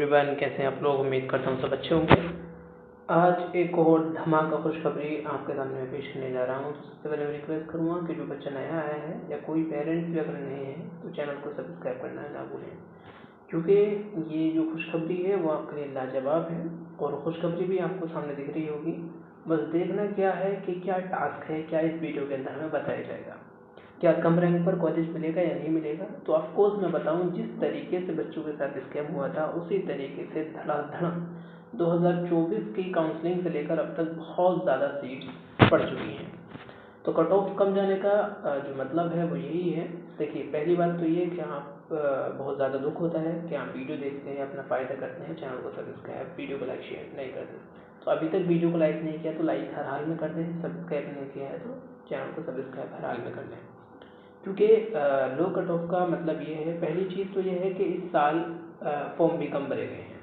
Everyone, कैसे हैं आप लोग। उम्मीद करता हूँ सब अच्छे होंगे। आज एक और धमाका खुशखबरी आपके सामने पेश करने जा रहा हूँ। तो सबसे पहले मैं रिक्वेस्ट करूँगा कि जो बच्चा नया आया है या कोई पेरेंट्स भी अगर नए हैं तो चैनल को सब्सक्राइब करना ना भूलें, क्योंकि ये जो खुशखबरी है वो आपके लिए लाजवाब है और खुशखबरी भी आपको सामने दिख रही होगी। बस देखना क्या है कि क्या टास्क है, क्या इस वीडियो के अंदर हमें बताया जाएगा। क्या कम रैंक पर कॉलेज मिलेगा या नहीं मिलेगा। तो ऑफकोर्स मैं बताऊं, जिस तरीके से बच्चों के साथ स्कैम हुआ था उसी तरीके से धड़ाधड़ 2024 की काउंसलिंग से लेकर अब तक बहुत ज़्यादा सीट्स पड़ चुकी हैं। तो कट ऑफ कम जाने का जो मतलब है वो यही है। देखिए, पहली बात तो ये कि आप बहुत ज़्यादा दुख होता है कि आप वीडियो देखते हैं, अपना फ़ायदा करते हैं, चैनल को सब्सक्राइब, वीडियो को लाइक शेयर नहीं करते। तो अभी तक वीडियो को लाइक नहीं किया तो लाइक हर हाल में कर दें, सब्सक्राइब नहीं किया है तो चैनल को सब्सक्राइब हर हाल में कर लें। क्योंकि लो कट ऑफ का मतलब ये है, पहली चीज़ तो ये है कि इस साल फॉर्म भी कम भरे गए हैं।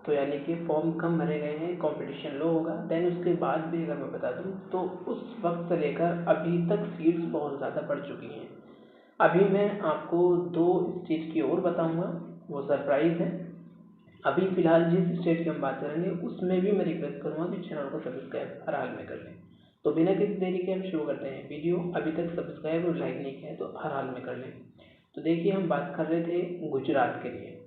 तो यानी कि फॉर्म कम भरे गए हैं, कंपटीशन लो होगा। देन उसके बाद भी अगर मैं बता दूं तो उस वक्त से लेकर अभी तक सीट्स बहुत ज़्यादा बढ़ चुकी हैं। अभी मैं आपको दो स्टेट की और बताऊंगा, वो सरप्राइज है। अभी फिलहाल जिस स्टेट की हम बात करेंगे उसमें भी मैं रिक्वेस्ट करूँगा कि चैनल को सब्सक्राइब हर हाल में कर लें। तो बिना किसी देरी के हम शुरू करते हैं वीडियो। अभी तक सब्सक्राइब और लाइक नहीं किया है तो हर हाल में कर लें। तो देखिए, हम बात कर रहे थे गुजरात के लिए।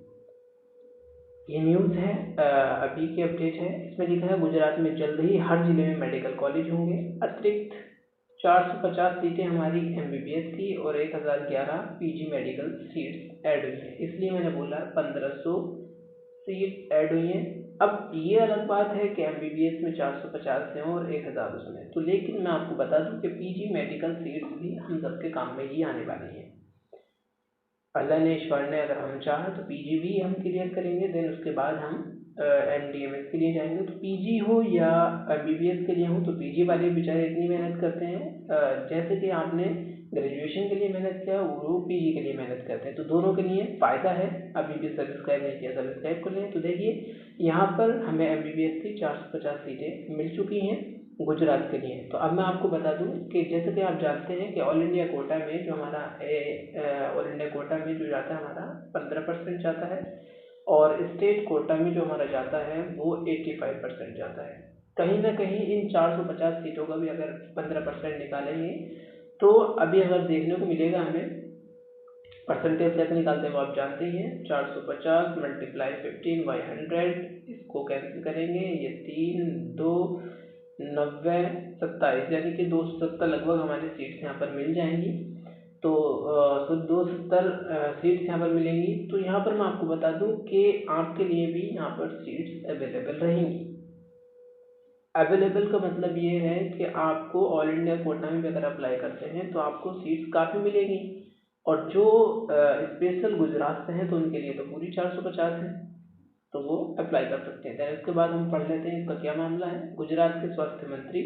ये न्यूज़ है, अभी की अपडेट है। इसमें लिखा है गुजरात में जल्द ही हर जिले में मेडिकल कॉलेज होंगे। अतिरिक्त 450 सीटें हमारी MBBS की और 1011 PG मेडिकल सीट्स ऐड हुई हैं। इसलिए मैंने बोला 1500 सीट ऐड हुई हैं। अब ये अलग बात है कि MBBS में 450 हैं और 1000 उसमें तो, लेकिन मैं आपको बता दूं कि PG मेडिकल सीट्स भी हम सबके काम में ही आने वाली हैं। अल्लाह ने, ईश्वर ने अगर हम चाहें तो PG भी हम क्लियर करेंगे। देन उसके बाद हम MDMS के लिए जाएंगे। तो PG हो या MBBS के लिए हो तो PG वाले बेचारे इतनी मेहनत करते हैं, जैसे कि आपने ग्रेजुएशन के लिए मेहनत किया वो PG के लिए मेहनत करते हैं। तो दोनों के लिए फ़ायदा है। अभी भी सब्सक्राइब नहीं किया, सब्सक्राइब कर लें। तो देखिए, यहाँ पर हमें MBBS की 450 सीटें मिल चुकी हैं गुजरात के लिए। तो अब मैं आपको बता दूं कि जैसे कि आप जानते हैं कि ऑल इंडिया कोटा में जो हमारा ऑल इंडिया कोटा में जो जाता है हमारा 15% जाता है और स्टेट कोटा में जो हमारा जाता है वो 85% जाता है। कहीं ना कहीं इन 450 सीटों का भी अगर 15% निकालेंगे तो अभी अगर देखने को मिलेगा हमें, परसेंटेज कैसे निकालते हैं वो आप जानते ही हैं। 450 मल्टीप्लाई 15/100, इसको कैंसिल करेंगे, ये 3 2 90 27, यानी कि 270 लगभग हमारी सीट्स यहाँ पर मिल जाएंगी। तो 270 सीट्स यहाँ पर मिलेंगी। तो यहाँ पर मैं आपको बता दूं कि आपके लिए भी यहाँ पर सीट्स अवेलेबल रहेंगी। अवेलेबल का मतलब ये है कि आपको ऑल इंडिया कोटा में भी अगर अप्लाई करते हैं तो आपको सीट्स काफ़ी मिलेंगी। और जो स्पेशल गुजरात से हैं तो उनके लिए तो पूरी 450 है, तो वो अप्लाई कर सकते हैं। इसके बाद हम पढ़ लेते हैं इसका क्या मामला है। गुजरात के स्वास्थ्य मंत्री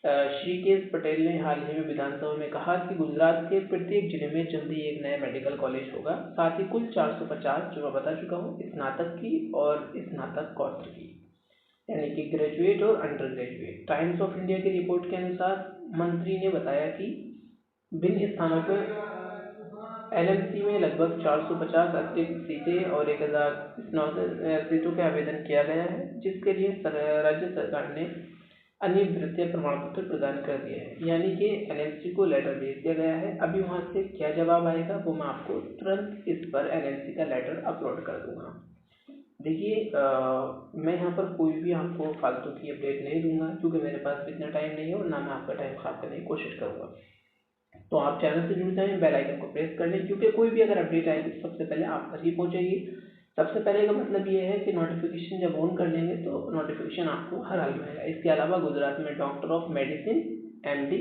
श्रीकेश पटेल ने हाल ही में विधानसभा में कहा कि गुजरात के प्रत्येक जिले में जल्दी एक नया मेडिकल कॉलेज होगा। साथ ही कुल 450, जो मैं बता चुका हूँ, स्नातक की और स्नातक कौशल की, यानी कि ग्रेजुएट और under graduate. Times of India की रिपोर्ट के अनुसार मंत्री ने बताया कि भिन्न स्थानों पर LMC में लगभग 450 अतिरिक्त सीटें और 1000 सीटों के आवेदन किया गया है, जिसके लिए राज्य सरकार ने अनिवार्यता प्रमाण पत्र प्रदान कर दिया है। यानी कि LMC को लेटर भेज दिया गया है। अभी वहाँ से क्या जवाब आएगा वो मैं आपको तुरंत इस पर LMC का लेटर अपलोड कर दूंगा। देखिए, मैं यहाँ पर कोई भी आपको फालतू की अपडेट नहीं दूंगा, क्योंकि मेरे पास इतना टाइम नहीं है और ना मैं आपका टाइम खराब करने की कोशिश करूँगा। तो आप चैनल से जुड़ जाएं, बेल आइकन को प्रेस कर लें, क्योंकि कोई भी अगर अपडेट आएगी तो सबसे पहले आप तक ही पहुंचेगी। सबसे पहले का मतलब ये है कि नोटिफिकेशन जब ऑन कर लेंगे तो नोटिफिकेशन आपको हर हाल में आएगा। इसके अलावा गुजरात में डॉक्टर ऑफ मेडिसिन MD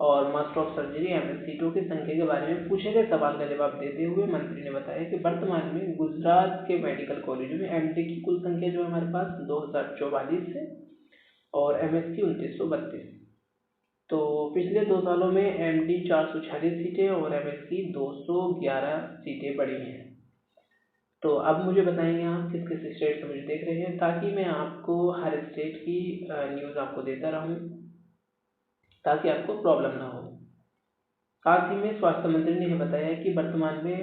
और मास्टर ऑफ सर्जरी MS सीटों की संख्या के बारे में पूछे गए सवाल का जवाब देते हुए मंत्री ने बताया कि वर्तमान में गुजरात के मेडिकल कॉलेजों में MD की कुल संख्या जो हमारे पास 2044 है और MS की 2932। तो पिछले 2 सालों में MD 446 सीटें और MS की 211 सीटें बढ़ी हैं। तो अब मुझे बताएंगे आप किस किस स्टेट से मुझे देख रहे हैं, ताकि मैं आपको हर स्टेट की न्यूज़ आपको देता रहूं, ताकि आपको प्रॉब्लम ना हो। साथ ही में स्वास्थ्य मंत्री ने बताया कि वर्तमान में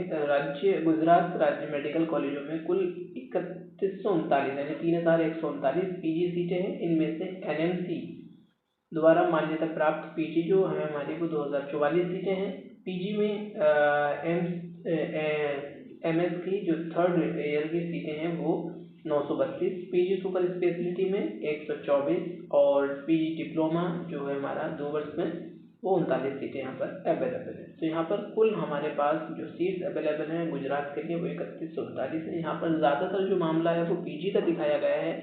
गुजरात राज्य मेडिकल कॉलेजों में कुल 3139 यानी 3139 पीजी सीटें हैं। इनमें से एनएमसी द्वारा मान्यता प्राप्त पीजी जो है हमारी वो 2044 सीटें हैं। पीजी में एमएस की जो थर्ड ईयर की सीटें हैं वो 932, पीजी सुपर स्पेशलिटी में 124 और पीजी डिप्लोमा जो है हमारा 2 वर्ष में वो 39 सीटें यहाँ पर अवेलेबल है। तो यहाँ पर कुल हमारे पास जो सीट्स अवेलेबल हैं गुजरात के लिए वो 3139 है। यहाँ पर ज़्यादातर जो मामला है वो पीजी का दिखाया गया है,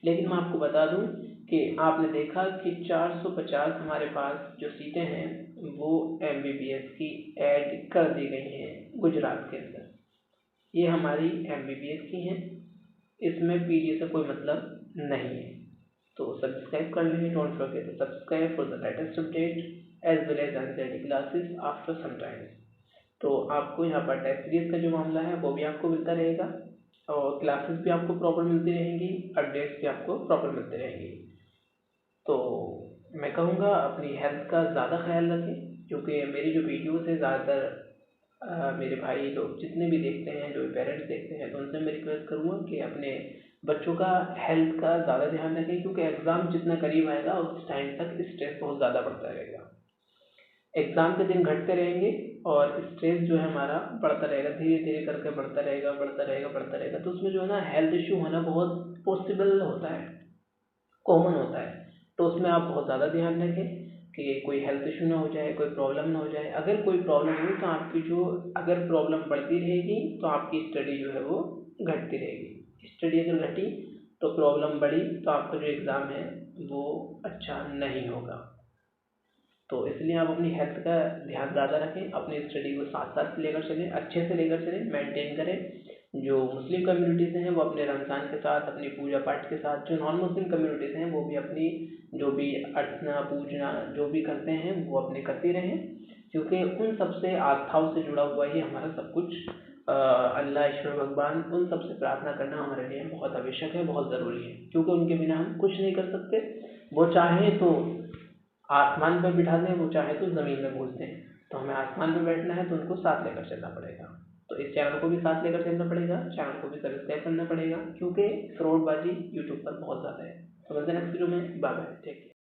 लेकिन मैं आपको बता दूं कि आपने देखा कि 450 हमारे पास जो सीटें हैं वो एमबीबीएस की ऐड कर दी गई हैं गुजरात के अंदर। ये हमारी एमबीबीएस की हैं, इसमें पीजी से कोई मतलब नहीं है। तो सब्सक्राइब कर लेंगे, don't forget to subscribe for the latest update as well as NCERT classes after some time. तो आपको यहाँ पर टेस्ट सीरीज का जो मामला है वो भी आपको मिलता रहेगा और क्लासेस भी आपको प्रॉपर मिलती रहेंगी, अपडेट्स भी आपको प्रॉपर मिलते रहेंगी। तो मैं कहूँगा अपनी हेल्थ का ज़्यादा ख्याल रखें, क्योंकि मेरी जो वीडियोस है ज़्यादातर मेरे भाई लोग जितने भी देखते हैं, जो पेरेंट्स देखते हैं, तो उनसे मैं रिक्वेस्ट करूँगा कि अपने बच्चों का हेल्थ का ज़्यादा ध्यान रखें, क्योंकि एग्ज़ाम जितना करीब आएगा उस टाइम तक स्ट्रेस बहुत ज़्यादा बढ़ता रहेगा। एग्ज़ाम के दिन घटते रहेंगे और स्ट्रेस जो है हमारा बढ़ता रहेगा, धीरे धीरे करके बढ़ता रहेगा। तो उसमें जो है ना हेल्थ इशू होना बहुत पॉसिबल होता है, कॉमन होता है। तो उसमें आप बहुत ज़्यादा ध्यान रखें कि कोई हेल्थ इशू ना हो जाए, कोई प्रॉब्लम ना हो जाए। अगर कोई प्रॉब्लम हुई तो आपकी अगर प्रॉब्लम बढ़ती रहेगी तो आपकी स्टडी जो है वो घटती रहेगी। स्टडी अगर घटी तो प्रॉब्लम बढ़ी तो आपका जो एग्ज़ाम है वो अच्छा नहीं होगा। तो इसलिए आप अपनी हेल्थ का ध्यान ज़्यादा रखें, अपनी स्टडी को साथ साथ लेकर चलें, अच्छे से लेकर चलें, मेंटेन करें। जो मुस्लिम कम्युनिटीज़ हैं वो अपने रमज़ान के साथ, अपनी पूजा पाठ के साथ, जो नॉन मुस्लिम कम्युनिटीज़ हैं वो भी अपनी जो भी अर्चना पूजना जो भी करते हैं वो अपने करते रहें, क्योंकि उन सबसे आस्थाओं से जुड़ा हुआ ही हमारा सब कुछ। अल्लाह ईश्वर भगवान उन सबसे प्रार्थना करना हमारे लिए बहुत आवश्यक है, बहुत ज़रूरी है, क्योंकि उनके बिना हम कुछ नहीं कर सकते। वो चाहें तो आसमान पर बिठा दें, वो चाहे तो ज़मीन में भूल दें, तो हमें आसमान पर बैठना है तो उनको साथ लेकर चलना पड़ेगा। तो इस चैनल को भी साथ लेकर चलना पड़ेगा, चैनल को भी सब्सक्राइब करना पड़ेगा, क्योंकि फ्रॉडबाजी यूट्यूब पर बहुत ज़्यादा है। तो मिलते हैं नेक्स्ट वीडियो में, बाय बाय, टेक केयर।